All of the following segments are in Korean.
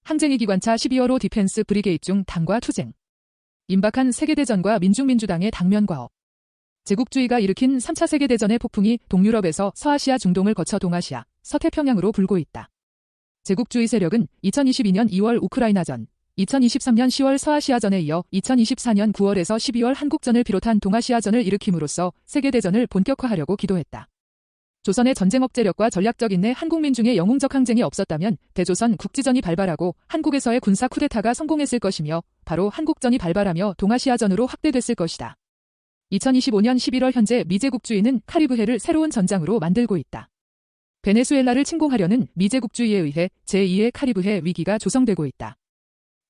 항쟁의 기관차 12월 5 디펜스 브리게이드 중 당과 투쟁. 임박한 세계대전과 민중민주당의 당면과업. 제국주의가 일으킨 3차 세계대전의 폭풍이 동유럽에서 서아시아 중동을 거쳐 동아시아, 서태평양으로 불고 있다. 제국주의 세력은 2022년 2월 우크라이나전, 2023년 10월 서아시아전에 이어 2024년 9월에서 12월 한국전을 비롯한 동아시아전을 일으킴으로써 세계대전을 본격화하려고 기도했다. 조선의 전쟁 억제력과 전략적 인내 한국민중의 영웅적 항쟁이 없었다면 대조선 국지전이 발발하고 한국에서의 군사 쿠데타가 성공했을 것이며 바로 한국전이 발발하며 동아시아전으로 확대됐을 것이다. 2025년 11월 현재 미제국주의는 카리브해를 새로운 전장으로 만들고 있다. 베네수엘라를 침공하려는 미제국주의에 의해 제2의 카리브해 위기가 조성되고 있다.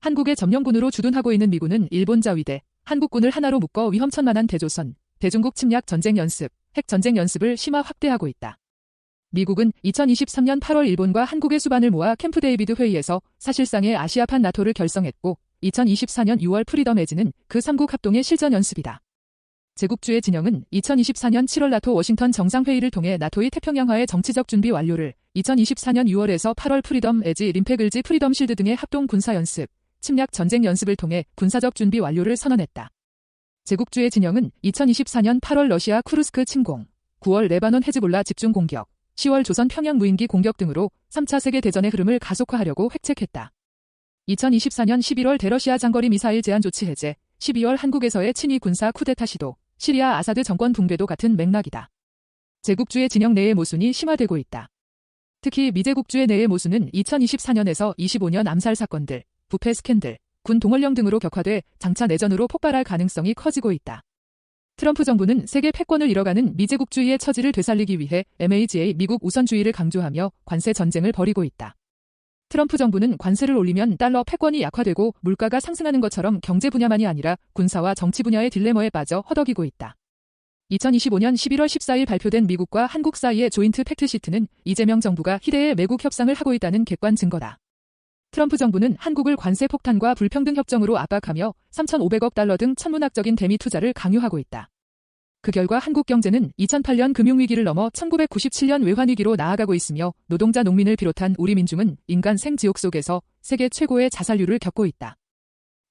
한국의 점령군으로 주둔하고 있는 미군은 일본 자위대, 한국군을 하나로 묶어 위험천만한 대조선, 대중국 침략 전쟁 연습, 핵 전쟁 연습을 심화 확대하고 있다. 미국은 2023년 8월 일본과 한국의 수반을 모아 캠프 데이비드 회의에서 사실상의 아시아판 나토를 결성했고 2024년 6월 프리덤 에지는 그 3국 합동의 실전 연습이다. 제국주의 진영은 2024년 7월 나토 워싱턴 정상회의를 통해 나토의 태평양화의 정치적 준비 완료를 2024년 6월에서 8월 프리덤 에지 림팩을지 프리덤 실드 등의 합동 군사연습, 침략 전쟁 연습을 통해 군사적 준비 완료를 선언했다. 제국주의 진영은 2024년 8월 러시아 쿠르스크 침공, 9월 레바논 헤즈볼라 집중 공격, 10월 조선 평양 무인기 공격 등으로 3차 세계대전의 흐름을 가속화하려고 획책했다. 2024년 11월 대러시아 장거리 미사일 제한 조치 해제, 12월 한국에서의 친위 군사 쿠데타 시도, 시리아 아사드 정권 붕괴도 같은 맥락이다. 제국주의 진영 내의 모순이 심화되고 있다. 특히 미제국주의 내의 모순은 2024년에서 25년 암살 사건들, 부패 스캔들, 군 동원령 등으로 격화돼 장차 내전으로 폭발할 가능성이 커지고 있다. 트럼프 정부는 세계 패권을 잃어가는 미제국주의의 처지를 되살리기 위해 MAGA 미국 우선주의를 강조하며 관세 전쟁을 벌이고 있다. 트럼프 정부는 관세를 올리면 달러 패권이 약화되고 물가가 상승하는 것처럼 경제 분야만이 아니라 군사와 정치 분야의 딜레마에 빠져 허덕이고 있다. 2025년 11월 14일 발표된 미국과 한국 사이의 조인트 팩트시트는 이재명 정부가 희대의 매국 협상을 하고 있다는 객관 증거다. 트럼프 정부는 한국을 관세 폭탄과 불평등 협정으로 압박하며 3,500억 달러 등 천문학적인 대미 투자를 강요하고 있다. 그 결과 한국 경제는 2008년 금융위기를 넘어 1997년 외환위기로 나아가고 있으며 노동자 농민을 비롯한 우리 민중은 인간 생지옥 속에서 세계 최고의 자살률을 겪고 있다.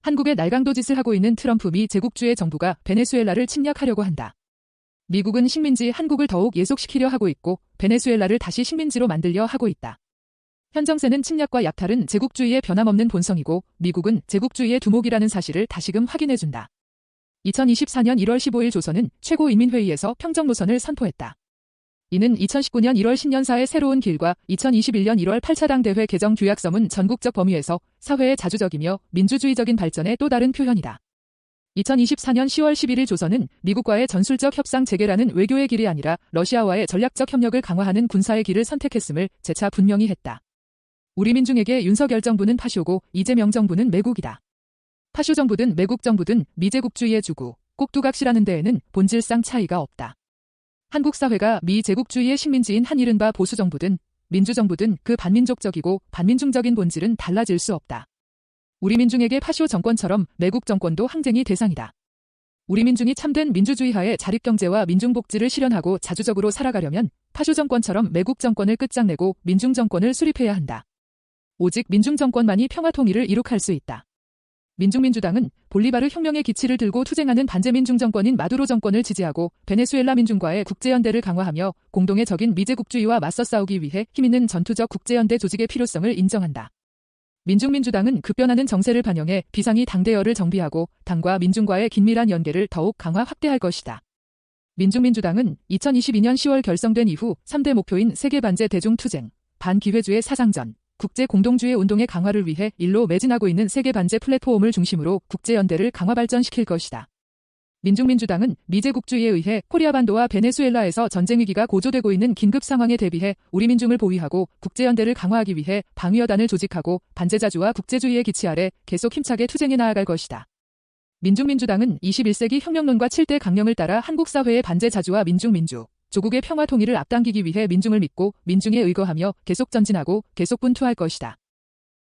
한국의 날강도 짓을 하고 있는 트럼프 미 제국주의 정부가 베네수엘라를 침략하려고 한다. 미국은 식민지 한국을 더욱 예속시키려 하고 있고 베네수엘라를 다시 식민지로 만들려 하고 있다. 현 정세는 침략과 약탈은 제국주의의 변함없는 본성이고 미국은 제국주의의 두목이라는 사실을 다시금 확인해준다. 2024년 1월 15일 조선은 최고인민회의에서 평정 노선을 선포했다. 이는 2019년 1월 신년사의 새로운 길과 2021년 1월 8차 당대회 개정 규약서문 전국적 범위에서 사회의 자주적이며 민주주의적인 발전의 또 다른 표현이다. 2024년 10월 11일 조선은 미국과의 전술적 협상 재개라는 외교의 길이 아니라 러시아와의 전략적 협력을 강화하는 군사의 길을 선택했음을 재차 분명히 했다. 우리 민중에게 윤석열 정부는 파쇼고 이재명 정부는 매국이다. 파쇼 정부든 매국 정부든 미제국주의의 주구, 꼭두각시라는 데에는 본질상 차이가 없다. 한국 사회가 미제국주의의 식민지인 한이른바 보수정부든 민주정부든 그 반민족적이고 반민중적인 본질은 달라질 수 없다. 우리 민중에게 파쇼 정권처럼 매국 정권도 항쟁이 대상이다. 우리 민중이 참된 민주주의 하에 자립경제와 민중복지를 실현하고 자주적으로 살아가려면 파쇼 정권처럼 매국 정권을 끝장내고 민중정권을 수립해야 한다. 오직 민중정권만이 평화통일을 이룩할 수 있다. 민중민주당은 볼리바르 혁명의 기치를 들고 투쟁하는 반제민중 정권인 마두로 정권을 지지하고 베네수엘라 민중과의 국제연대를 강화하며 공동의 적인 미제국주의와 맞서 싸우기 위해 힘있는 전투적 국제연대 조직의 필요성을 인정한다. 민중민주당은 급변하는 정세를 반영해 비상이 당대여를 정비하고 당과 민중과의 긴밀한 연계를 더욱 강화 확대할 것이다. 민중민주당은 2022년 10월 결성된 이후 3대 목표인 세계 반제 대중투쟁, 반기회주의 사상전, 국제 공동주의 운동의 강화를 위해 일로 매진하고 있는 세계 반제 플랫폼을 중심으로 국제연대를 강화 발전시킬 것이다. 민중민주당은 미제국주의에 의해 코리아 반도와 베네수엘라에서 전쟁 위기가 고조되고 있는 긴급 상황에 대비해 우리 민중을 보위하고 국제연대를 강화하기 위해 방위여단을 조직하고 반제자주와 국제주의의 기치 아래 계속 힘차게 투쟁해 나아갈 것이다. 민중민주당은 21세기 혁명론과 7대 강령을 따라 한국 사회의 반제자주와 민중, 조국의 평화 통일을 앞당기기 위해 민중을 믿고 민중에 의거하며 계속 전진하고 계속 분투할 것이다.